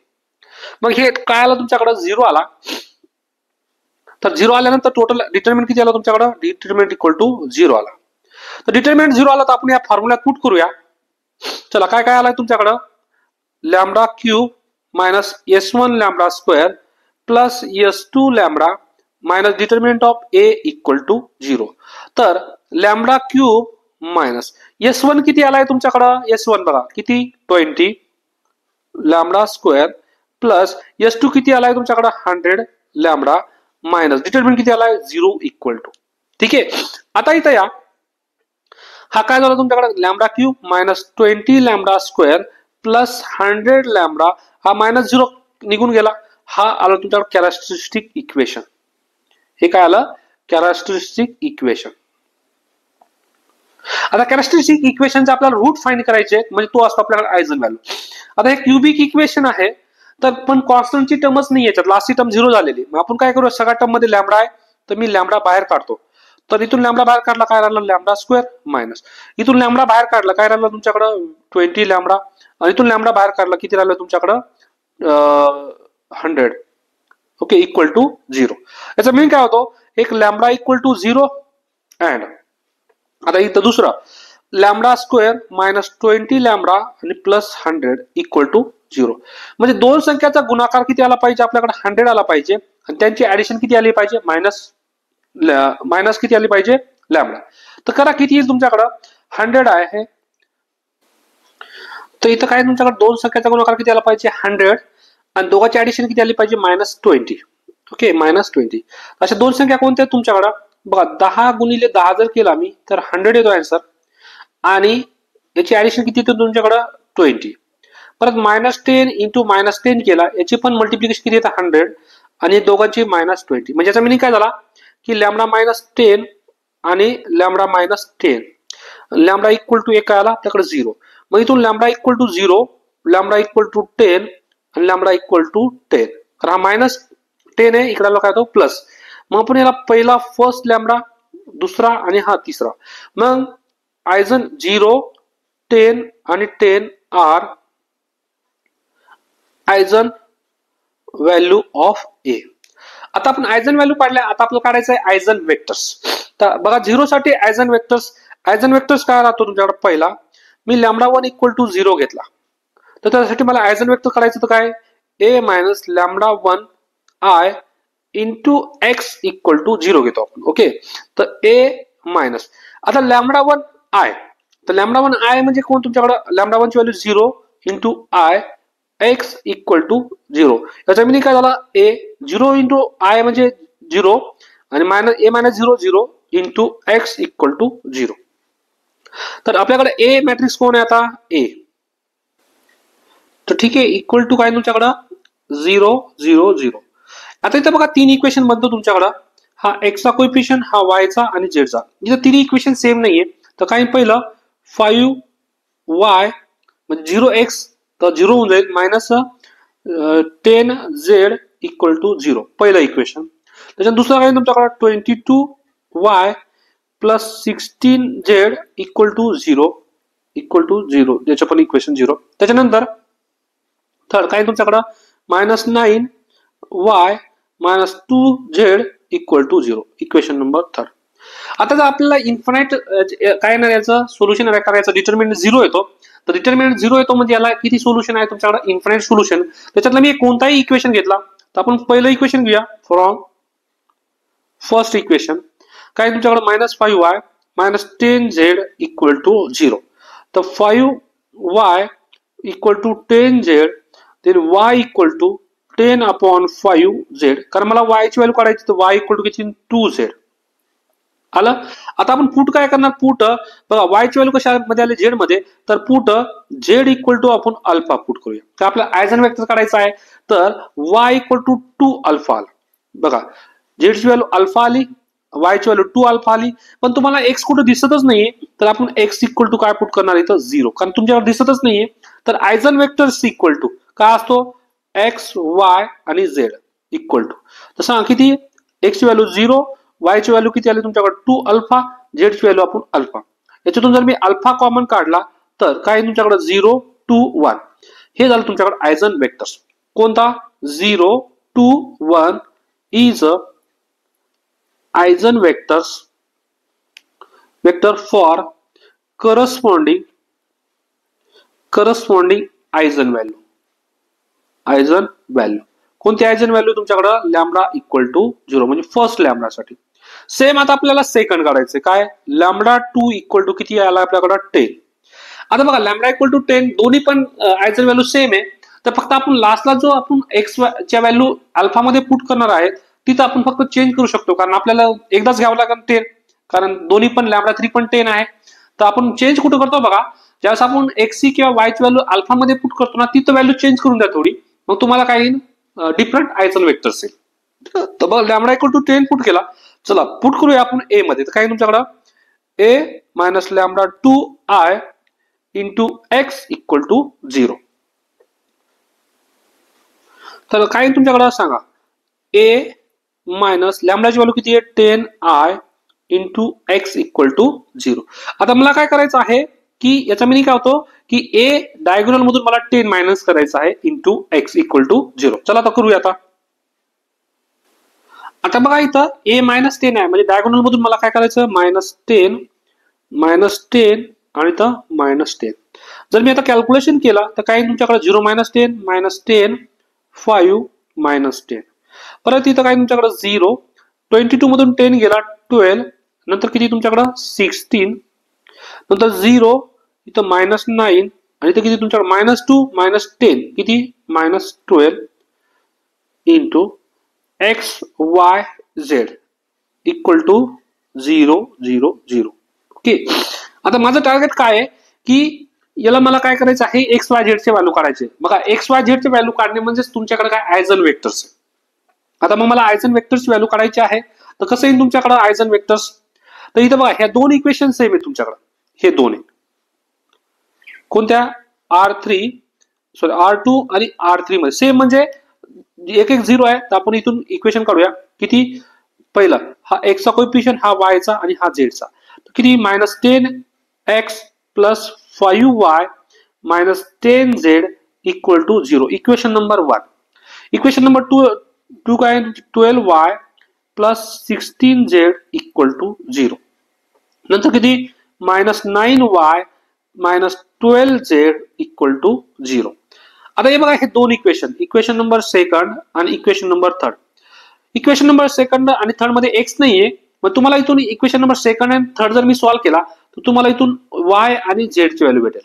A: मग हे काय आलं तुमच्याकडे? 0 आला. तर 0 आल्यानंतर टोटल डिटर्मिनंट किती आला तुमच्याकडे? डिटर्मिनंट इक्वल टू 0 आला. तर डिटर्मिनंट 0 आला तर आपण या फॉर्म्युल्यात पुट करूया. चला काय काय आलाय तुमच्याकडं? Lambda cube minus S1 lambda square plus S2 lambda minus determinant of A equal to 0. तर लॅम्बडा क्यूब मायनस S1 किती आलाय तुमच्याकडं? S1 बघा किती? 20 लॅम्बडा स्क्वेअर प्लस S2 किती आलाय तुमच्याकडं? 100 लॅम्बडा मायनस डिटर्मिनंट किती आलाय? 0 इक्वल टू. ठीक आहे. आता इथं या, हा काय झाला तुमच्याकडे? Lambda cube minus 20 lambda square plus 100 lambda, हा -0 निघून गेला. हा आला तुमच्याकडे कॅरेक्टरिस्टिक इक्वेशन. हे काय आलं? Characteristic equation. आता कॅरेक्टरिस्टिक इक्वेशनचे आपल्याला रूट फाइंड करायचे म्हणजे तो असतो आपल्याकडे आयझन व्हॅल्यू. आता हे क्यूबिक इक्वेशन आहे, तर पण कॉन्स्टंटची टर्मच नाही याच्यात, लास्टची टर्म 0 झालेली. मग आपण काय करू? सगळ्या टर्म मध्ये लॅम्बडा आहे तर मी लॅम्बडा बाहेर काढतो. तर इथून लॅम्बडा बाहेर काढला, काय राहिलं? लॅम्बडा स्क्वेअर मायनस इथून लॅम्बडा बाहेर काढला, काय राहिलं तुमच्याकडं? 20 लॅम्बडा. आणि इथून लॅम्बडा बाहेर काढला, किती राहिलं तुमच्याकडं? 100. Okay, equal to 0. याचा मीन काय होतो? एक लॅम्बडा इक्वल टू 0 अँड आता इथं दुसरा लॅम्बडा स्क्वेअर मायनस 20 लॅम्बडा आणि प्लस 100 इक्वल टू 0. म्हणजे दोन संख्याचा गुणाकार किती आला पाहिजे? आपल्याकडे 100 आला पाहिजे आणि त्यांची ऍडिशन किती आली पाहिजे? मायनस किती आली पाहिजे? लॅम्बडा. तर करा किती येईल तुमच्याकडं? 100 आहे. तर इथं काय तुमच्याकडे दोन संख्याचा गुणाकार किती आला पाहिजे? 100 आणि दोघांची ऍडिशन किती आली पाहिजे? -20. ओके, -20. अशा दोन संख्या कोणत्या तुमच्याकडे? बघा 10 गुणिले 10 जर केला मी तर 100 येतो आन्सर आणि याची ऍडिशन किती येतो तुमच्याकडे? 20. परत -10 इंटू -10 केला, याची पण मल्टिप्लिकेशन किती येतं? 100 आणि दोघांची -20. म्हणजे याचा मिनिंग काय झाला की लॅम्बडा -10 आणि लॅम्बडा -10 लॅम्बडा इक्वल टू एक काय आला आपल्याकडे? 0. मग इथून lambda equal to 0, lambda equal to 10 आणि लॅम्बडा इक्वल टू 10. तर हा -10 आहे, इकडे काय होतो? प्लस. मग आपण याला पहिला फर्स्ट लॅम्बडा, दुसरा आणि हा तिसरा. मग आयझन 0, 10 आणि 10 आर आयझन व्हॅल्यू ऑफ ए. आता आपण आयझन व्हॅल्यू काढल्या, आता आपल्याला काढायचं आहे आयझन वेक्टर्स. तर बघा 0 साठी आयझन वेक्टर्स काय राहतो तुमच्याकडे? पहिला मी λ1 इक्वल टू 0 घेतला, तर त्यासाठी मला आयझन वेक्टर काढायचं तर काय? a minus λ1 i into x equal to 0 घेतो आपण. ओके, तर a मायनस आता λ1 i, तर λ1 i म्हणजे कोण तुमच्याकडे? λ1 ची value 0 into i x equal to 0. याचा मिनिंग काय झाला? a 0 इंटू i म्हणजे 0 आणि a मायनस 0 0 इंटू एक्स इक्वल टू 0. तर आपल्याकडे ए मॅट्रिक्स कोण आहे आता? ए. तर ठीक आहे, इक्वल टू काय तुमच्याकडे? 0 0 0. आता इथं बघा 3 इक्वेशन बनतो तुमच्याकडे. हा एक्सचा कोएफिशियंट, हा वायचा आणि झेडचा. इथं तिन्ही इक्वेशन सेम नाहीये. तर काय पहिलं 5y म्हणजे 0x तर 0 होऊन जाईल मायनस 10z इक्वल टू 0 पहिलं इक्वेशन. त्याच्यानंतर दुसरं काय तुमच्याकडे 22y plus 16z equal to 0 याचं पण इक्वेशन 0. त्याच्यानंतर थर्ड काय तुमच्याकडे -9y minus 2z equal to 0 equation number third. आता जर आपल्याला इन्फिनाइट काय येणार याचं सोल्युशन करायचं, डिटर्मिनंट 0 येतो. तर डिटर्मिनंट 0 येतो म्हणजे याला किती सोल्युशन आहे तुमच्याकडे? Infinite solution. त्याच्यातलं मी कोणताही इक्वेशन घेतला तर आपण पहिलं इक्वेशन घेऊया फ्रॉम फर्स्ट इक्वेशन. काय तुमच्याकडे -5y minus 10z equal to 0. तर 5y equal to 10z then y equal to 10/5z. कारण मला y ची व्हॅल्यू काढायची, तर y इक्वल टू किती? 2z. आलं. आता आपण पुट काय करणार, पुट बघा y ची व्हॅल्यू कशामध्ये आली, झेड मध्ये, तर पुट झेड इक्वल टू आपण अल्फा पुट करूया. तर आपला आयजन वेक्टर काढायचा आहे, तर y इक्वल टू 2 अल्फा आला. बघा झेड ची व्हॅल्यू अल्फा आली, y ची व्हॅल्यू 2 अल्फा आली, पण तुम्हाला x कुठे दिसतच नाहीये, तर आपण x इक्वल टू काय पुट करणार इथं 0, कारण तुमच्याकडे दिसतच नाहीये. तर आयजन वेक्टर इक्वल टू काय असतो, x y आणि z इक्वल टू, तसं किती x ची व्हॅल्यू 0, y ची व्हॅल्यू किती आली तुमच्याकडे 2 अल्फा, z ची व्हॅल्यू आपण अल्फा. याच्यातून जर मी अल्फा कॉमन काढला तर काय तुमच्याकडे 0 2 1, हे झालं तुमच्याकडे आयजन वेक्टर्स. कोणता 0 2 1 is a eigen vectors vector for corresponding eigen value. कोणती आयजन व्हॅल्यू तुमच्याकडे लॅम्बडा इक्वल टू 0, म्हणजे फर्स्ट लॅम्बडा साठी. सेम आता आपल्याला सेकंड काढायचे, काय लॅम्बडा 2 इक्वल टू किती आला आपल्याकडे 10. आता बघा लॅम्बडा इक्वल टू 10 दोन्ही पण आयजन व्हॅल्यू सेम आहे, तर फक्त आपण लास्टला जो आपण एक्स च्या व्हॅल्यू अल्फा मध्ये पुट करणार आहे तिथं आपण फक्त चेंज करू शकतो, कारण आपल्याला एकदाच घ्यावं लागेल 10, कारण दोन्ही पण लॅम्बडा 3 पण 10 आहे. तर आपण चेंज कुठं करतो बघा, ज्यावेळेस आपण एक्ससी किंवा वाय ची व्हॅल्यू अल्फा मध्ये पुट करतो ना, तिथं व्हॅल्यू चेंज करून द्या थोडी, मग तुम्हाला काय येईल, डिफरंट आयजन वेक्टर्स येईल. तर बघा लॅम्बडा इक्वल टू 10 पुट केला, चला पुट करूया आपण ए मध्ये. तर काय तुमच्याकडं A minus lambda 2 I into x equal to 0. तर काय तुमच्याकडे सांगा, ए मायनस लॅम्बडाची व्हॅल्यू किती आहे 10 I into x equal to 0. आता मला काय करायचं आहे की याचा मिनिंग काय होतो की ए डायगोनल मधून मला 10 मायनस करायचं आहे इंटू एक्स इक्वल टू 0. चला आता करूया. आता बघा इथं ए मायनस 10 आहे, म्हणजे डायगोनल मधून मला काय करायचं मायनस 10 आणि इथं मायनस 10. जर मी आता कॅल्क्युलेशन केलं तर काय तुमच्याकडे 0 मायनस 10 मायनस 10 5 मायनस 10, परत इथं काय तुमच्याकडे 0, 22 मधून 10 गेला 12, नंतर किती तुमच्याकडे 16, नंतर 0 इथं मायनस 9 आणि इथं किती तुमच्याकडे मायनस 2 मायनस 10 किती minus 12 into x y z equal to 0 0 0. Okay. आता माझं टार्गेट काय आहे की याला मला काय करायचं आहे, एक्स वाय झेड चे व्हॅल्यू काढायचे. बघा एक्स वाय झेड चे व्हॅल्यू काढणे म्हणजे तुमच्याकडे काय आयजन वेक्टर्स. आता मग मला आयजन वेक्टर्स व्हॅल्यू काढायची आहे, तर कसं येईल तुमच्याकडे आयजन वेक्टर्स. तर इथं बघा ह्या दोन इक्वेशन सेम आहे तुमच्याकडे, हे दोन आहे कोणत्या R2 आणि R3 मध्ये सेम, म्हणजे एक एक 0 आहे. तर आपण इथून इक्वेशन काढूया, किती पहिला हा एक्सचा कोएफिशिएंट, हा वायचा आणि हा झेडचा. किती minus 10x plus 5y minus 10z equal to 0. Equation number 1. Equation number 2 काय 12y plus 16z equal to 0. नंतर किती minus 9y minus 12z equal to 0. आता हे बघा हे दोन इक्वेशन नंबर सेकंड आणि equation number third. Equation number second आणि थर्ड मध्ये एक्स नाहीये, मग तुम्हाला इथून इक्वेशन नंबर सेकंड आणि थर्ड जर मी सॉल्व्ह केला तर तुम्हाला इथून y आणि z ची व्हॅल्यू भेटेल.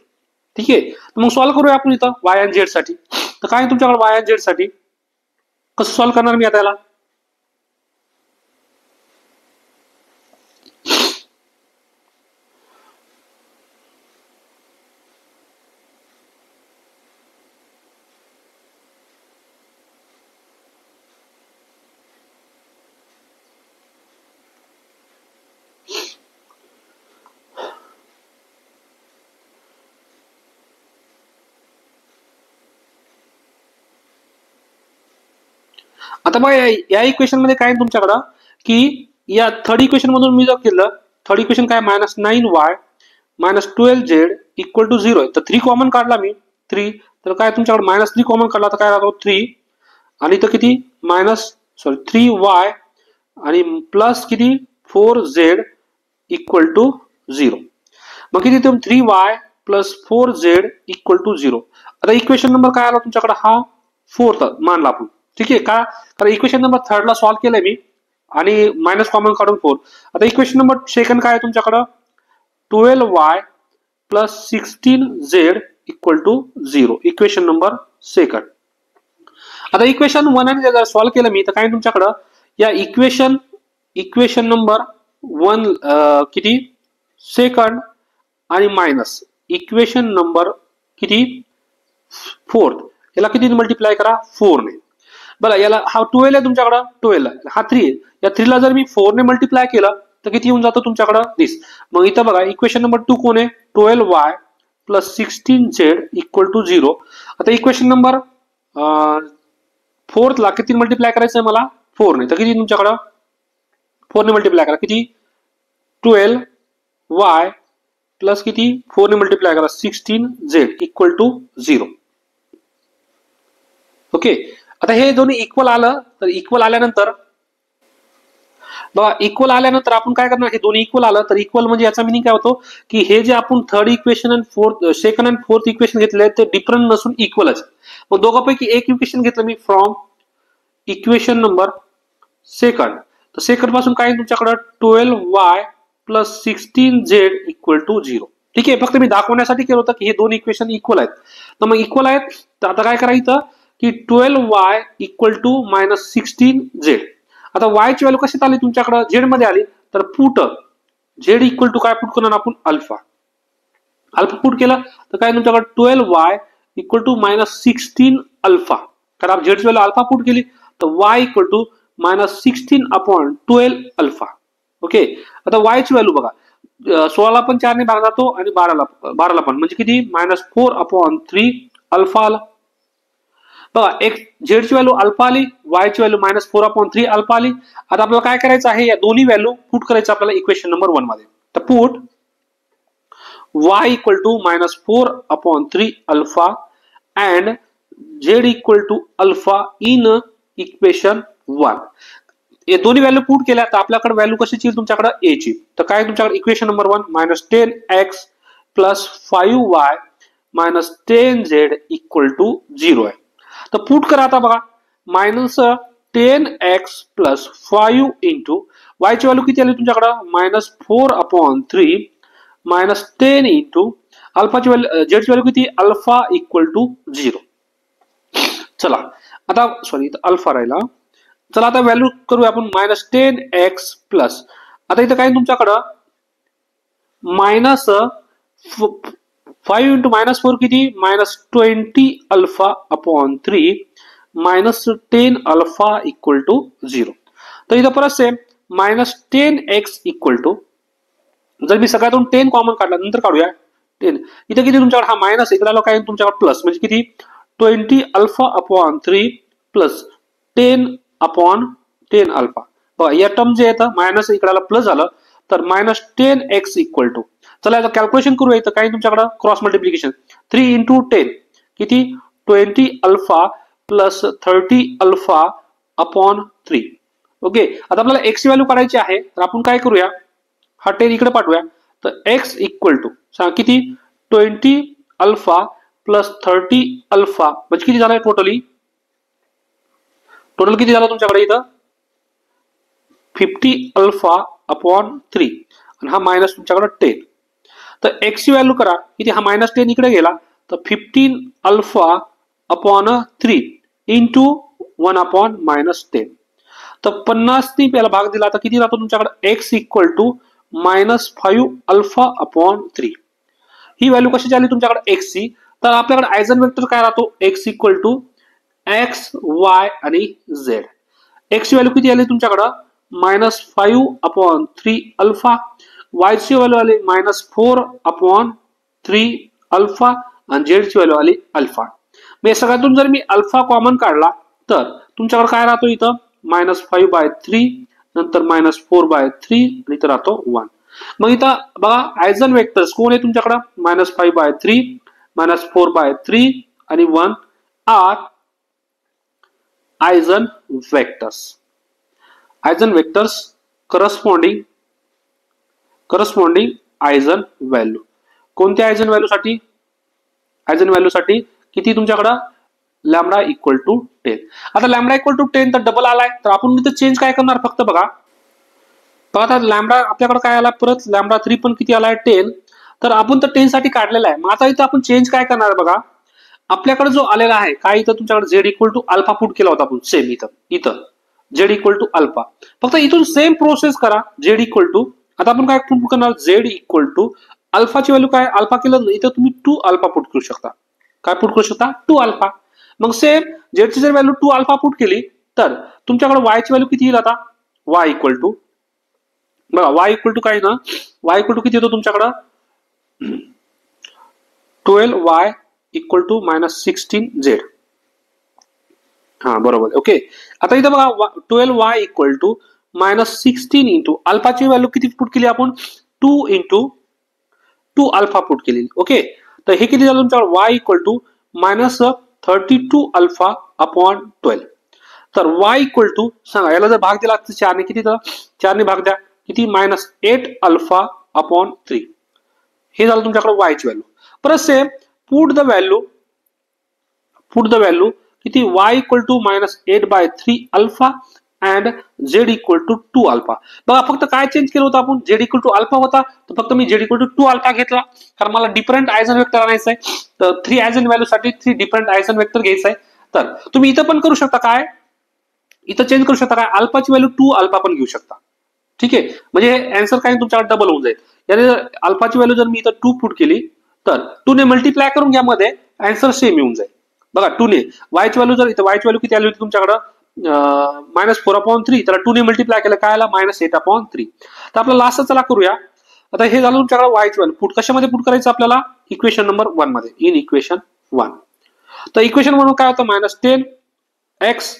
A: ठीक आहे, तर मग सॉल्व्ह करूया आपण इथं y आणि z साठी. तर काय तुमच्याकडे y आणि z साठी कसं सॉल्व्ह करणार मी आता याला. आता बघा या इक्वेशन मध्ये काय तुमच्याकडं की या थर्ड इक्वेशन मधून मी जर केलं, थर्ड इक्वेशन काय minus 9y minus 12z equal to 0 आहे. तर 3 कॉमन काढला मी 3, तर काय तुमच्याकडे मायनस 3 कॉमन काढला तर काय राहतो 3, आणि इथं किती मायनस 3y आणि प्लस किती 4z इक्वल टू 0. मग किती 3y plus 4z equal to 0. आता इक्वेशन नंबर काय आला तुमच्याकडे हा 4 मानला आपण. ठीक आहे का, कारण इक्वेशन नंबर थर्ड ला सॉल्व्ह केलंय मी आणि मायनस कॉमन काढून 4. आता इक्वेशन नंबर सेकंड काय आहे तुमच्याकडं 12y plus 16z equal to 0. Equation number second. आता इक्वेशन 1 आणि जर सॉल्व्ह केलं मी तर काय तुमच्याकडं या इक्वेशन नंबर 1 किती सेकंड आणि मायनस इक्वेशन नंबर किती 4 याला किती मल्टिप्लाय करा 4 ने. बघा याला हा 12 आहे तुमच्याकडे 12 हा 3 आहे. या 3 ला जर मी 4 ने मल्टिप्लाय केलं तर किती येऊन जातं तुमच्याकडे दिस. मग इथं बघा इक्वेशन नंबर 2 कोण आहे 12y plus 16z equal to 0. आता इक्वेशन नंबर 4 ला किती मल्टिप्लाय करायचं आहे मला 4 ने. तर किती तुमच्याकडे 4 ने मल्टिप्लाय करा किती 12y प्लस किती 4 ने मल्टिप्लाय करा 16z इक्वल टू 0. ओके. आता हे दोन्ही इक्वल आलं तर इक्वल आल्यानंतर बघा इक्वल आल्यानंतर आपण काय करणार हे दोन्ही इक्वल आलं तर इक्वल म्हणजे याचा मिनिंग काय होतो की हे जे आपण थर्ड इक्वेशन आणि फोर्थ सेकंड आणि फोर्थ इक्वेशन घेतले ते डिफरंट नसून इक्वलच. मग दोघांपैकी एक इक्वेशन घेतलं me from equation number second. तर सेकंड पासून काय तुमच्याकडे 12y plus 16z equal to 0. ठीक आहे. फक्त मी दाखवण्यासाठी केलं होतं की हे दोन इक्वेशन इक्वल आहेत. तर मग इक्वल आहेत तर आता काय करायचं की 12y equal to minus 16z. आता y ची व्हॅल्यू कशात आली तुमच्याकडे z मध्ये आली तर पुट z इक्वल टू काय पुट करणार आपण अल्फा. अल्फा पुट केलं तर काय तुमच्याकडे 12y equal to minus 16 alpha. कारण z ची व्हॅल्यू अल्फा पुट केली तर y equal to minus 16 upon 12 alpha. Okay. आता y ची व्हॅल्यू बघा 16 पण 4 ने भाग जातो आणि 12ला पण म्हणजे किती मायनस 4 अपॉन 3 अल्फा आला. बघा एक z ची व्हॅल्यू अल्फा आली y ची व्हॅल्यू मायनस 4 अपॉन 3 अल्फा आली. आता आपल्याला काय करायचं आहे या दोन्ही व्हॅल्यू पुट करायचं आपल्याला इक्वेशन नंबर 1 मध्ये. तर put y equal to minus 4 upon 3 alpha and z equal to alpha in equation 1. हे दोन्ही व्हॅल्यू पुट केल्या तर आपल्याकडे व्हॅल्यू कशाची तुमच्याकडे a ची. तर काय तुमच्याकडे equation number 1 minus 10x plus 5y minus 10z equal to 0 आहे. तर पुट करा आता बघा minus 10x plus 5 into y ची व्हॅल्यू किती आली तुमच्याकडे मायनस 4 अपॉन 3 मायनस 10 इंटू अल्फाची व्हॅल्यू z ची व्हॅल्यू किती अल्फा इक्वल टू 0. चला आता सॉरी अल्फा राहिला. चला आता व्हॅल्यू करूया आपण मायनस 10x प्लस आता इथं काय तुमच्याकडं मायनस 5 इंटू मायनस 4 किती minus 20 alpha upon 3 minus 10 alpha equal to 0. तर इथं परत same minus 10x equal to जर मी सगळ्यातून 10 कॉमन काढला नंतर काढूया 10 इथं किती तुमच्याकडे हा मायनस इकडे आलो काय तुमच्याकडे प्लस म्हणजे किती 20 alpha upon 3 plus 10 upon 10 alpha. बघा या टर्म जे येतं मायनस इकडे आला प्लस झालं तर मायनस 10x इक्वल टू चला आता कॅल्क्युलेशन करूया. इथं काय तुमच्याकडे क्रॉस मल्टिप्लिकेशन 3 इंटू 10 किती 20 alpha plus 30 alpha upon 3. Okay. आता आपल्याला x ची व्हॅल्यू काढायची आहे तर आपण काय करूया हा 10 इकडे पाठवूया तर x इक्वल टू सांगा किती 20 अल्फा प्लस 30 अल्फा म्हणजे किती झालाय टोटल किती झालं तुमच्याकडे इथं 50 अल्फा अपॉन 3 आणि हा मायनस तुमच्याकडे 10. तर x ची व्हॅल्यू करा किती हा मायनस 10 इकडे गेला तर 15 alpha upon 3 into 1 upon minus 10. तर 50 ने याला भाग दिला तर किती राहतो तुमच्याकडे x equal to minus 5 alpha upon 3. ही व्हॅल्यू कशाची आली तुमच्याकडे x ची. तर आपल्याकडे आयझन वेक्टर काय राहतो x equal to x y आणि z. x ची व्हॅल्यू किती आली तुमच्याकडे मायनस 5 अपॉन 3 अल्फा y ची व्हॅल्यू आली मायनस 4 अपॉन 3 अल्फा आणि z ची व्हॅल्यू आली अल्फा. मग सगळ्यातून जर मी अल्फा कॉमन काढला तर तुमच्याकडे काय राहतो इथं मायनस 5/3 नंतर मायनस 4/3 आणि इथं राहतो 1. मग इथं बघा आयझन वेक्टर्स कोण आहे तुमच्याकडे मायनस 5/3 मायनस 4/3 आणि 1 are eigen vectors. Eigen vectors corresponding eigen value. कोणत्या आयझन व्हॅल्यू साठी आयझन व्हॅल्यू साठी किती तुमच्याकडे लॅम्बडा इक्वल टू 10. आता लॅम्बडा इक्वल टू 10 तर डबल आलाय तर आपण इथं चेंज काय करणार फक्त बघा आता लॅम्बडा आपल्याकडे काय आला परत लॅम्बडा 3 पण किती आलाय 10. तर आपण तर 10 साठी काढलेला आहे. मग आता इथं आपण चेंज काय करणार बघा आपल्याकडे जो आलेला आहे काय इथं तुमच्याकडे z equal to alpha put केला होता आपण सेम इथं झेड इक्वल टू अल्फा. फक्त इथून सेम प्रोसेस करा. झेड इक्वल टू, आता आपण काय पुट करणार, झेड इक्वल टू अल्फाची व्हॅल्यू काय, अल्फा केलं इथं तुम्ही 2 अल्फा पुट करू शकता. काय पुट करू शकता, 2 अल्फा. मग सेम झेडची जर व्हॅल्यू 2 अल्फा पुट केली तर तुमच्याकडे वायची व्हॅल्यू किती येईल, आता वाय इक्वल टू, बघा वाय इक्वल टू काय ना, वाय इक्वल टू किती येतो तुमच्याकडं, 12y इक्वल टू -16z. हा बरोबर, ओके. आता इथं बघा 12y इक्वल टू -16 इंटू अल्फाची व्हॅल्यू किती पुट केली आपण, 2 इंटू 2 अल्फा पुट केली. ओके, तर हे किती झालं तुमच्याकडे, y equal to -32 alpha upon 12. तर y इक्वल टू सांगा, याला जर भाग दिला तर 4 ने किती, तर 4 ने भाग द्या, किती, -8 अल्फा अपॉन 3. हे झालं तुमच्याकडे y ची व्हॅल्यू. परत सेम पुट द व्हॅल्यू किती, y equal to -8/3 alpha and z equal to 2 alpha. बघा फक्त काय चेंज केलं होतं आपण, z इक्वल टू अल्फा होता तर फक्त मी z इक्वल टू 2 अल्फा घेतला, कारण मला डिफरंट आयझन वेक्टर आणायचं आहे. तर 3 आयझन व्हॅल्यू साठी 3 डिफरंट आयझन वेक्टर घ्यायचं आहे. तर तुम्ही इथं पण करू शकता, काय इथं चेंज करू शकता, काय अल्फाची व्हॅल्यू 2 अल्फा पण घेऊ शकता. ठीक आहे, म्हणजे आन्सर काय तुमच्याकडे डबल होऊन जाईल. याने अल्फाची व्हॅल्यू जर मी इथं 2 पुट केली तर 2 ने मल्टिप्लाय करून घ्या, मध्ये आन्सर सेम येऊन जाईल. बघा 2 ने वायची व्हॅल्यू, जर इथं वायची व्हॅल्यू किती आली होती तुमच्याकडं, -4/3, त्याला 2 ने मल्टिप्लाय केलं, काय आला, -8/3. तर आपला लास्ट चला करूया. आता हे झालं तुमच्याकडे वायची व्हॅल्यू पुट कशामध्ये पुट करायचं आपल्याला, इक्वेशन नंबर 1 मध्ये, इन इक्वेशन 1. तर इक्वेशन 1 काय होतं, -10x,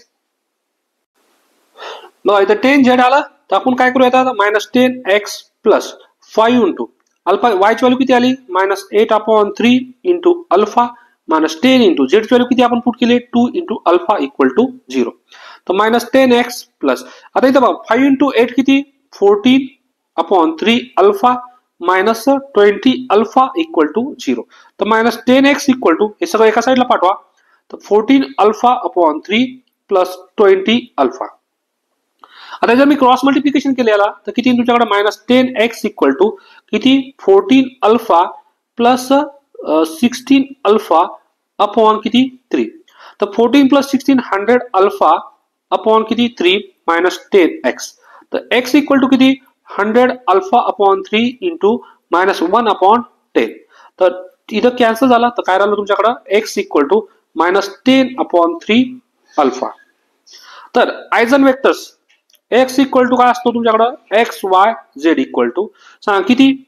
A: बघा इथं 10z आलं, तर आपण काय करूया आता, -10x प्लस 5 इंटू अल्फा, वायची व्हॅल्यू किती आली, -8/3 इंटू अल्फा -10 इंटू झेडची व्हॅल्यू किती आपण पुट केली, 2 इंटू अल्फा इक्वल टू 0. तर -10x प्लस, आता इथं बघा 5 इंटू 8 किती, 14/3 अल्फा -20 अल्फा इक्वल टू 0. तर -10x इक्वल टू, हे सगळं एका साईडला पाठवा, तर 14 अल्फा/3 प्लस 20 अल्फा. आता जर मी क्रॉस मल्टिप्लिकेशन केलं याला तर किती तुमच्याकडे, -10x इक्वल टू किती, 14 अल्फा प्लस 16 अल्फा अपॉन किती, 3. तर 14 प्लस 16 100 अल्फा अपॉन किती, 3 -10x. तर x इक्वल टू किती, 100 अल्फा अपॉन 3 इंटू -1/10. तर इथं कॅन्सल झाला, तर काय राहिलं तुमच्याकडं, x इक्वल टू -10/3 अल्फा. तर eigen vectors x equal to काय असतो तुमच्याकडं, x y z equal to सांगा किती,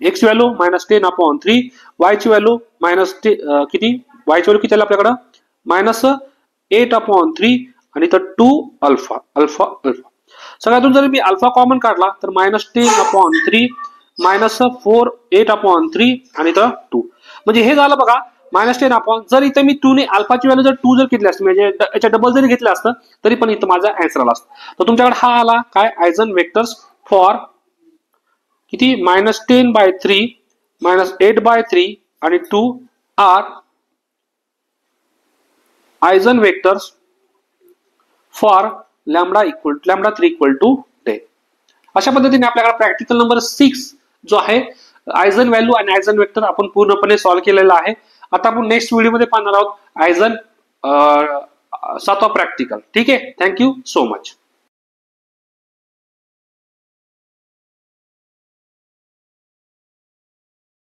A: x व्हॅल्यू -10/3, y ची व्हॅल्यू किती, y ची व्हॅल्यू किती आली आपल्याकडं, -8/3 आणि तर 2 अल्फा अल्फा अल्फा. सगळ्यातून जर मी अल्फा कॉमन काढला तर -10/3 -4 8/3 आणि तर 2. म्हणजे हे झालं बघा -10 जर इथे मी 2 ने अल्फाची व्हॅल्यू जर 2 जर घेतली असती, म्हणजे याच्या डबल जरी घेतलं असतं तरी पण इथं माझा आन्सर आला असता. तर तुमच्याकडे हा आला काय, आयझन वेक्टर्स फॉर किती, -10/3 -8/3 आणि 2 are eigen vectors for λ3 equal to 10. अशा पद्धतीने आपल्याकडे प्रॅक्टिकल नंबर 6 जो आहे आयझन व्हॅल्यू आणि आयझन वेक्टर आपण पूर्णपणे सॉल्व्ह केलेला आहे. आता आपण नेक्स्ट व्हिडिओमध्ये पाहणार आहोत आयझन 7वा प्रॅक्टिकल. ठीक आहे, थँक्यू सो मच.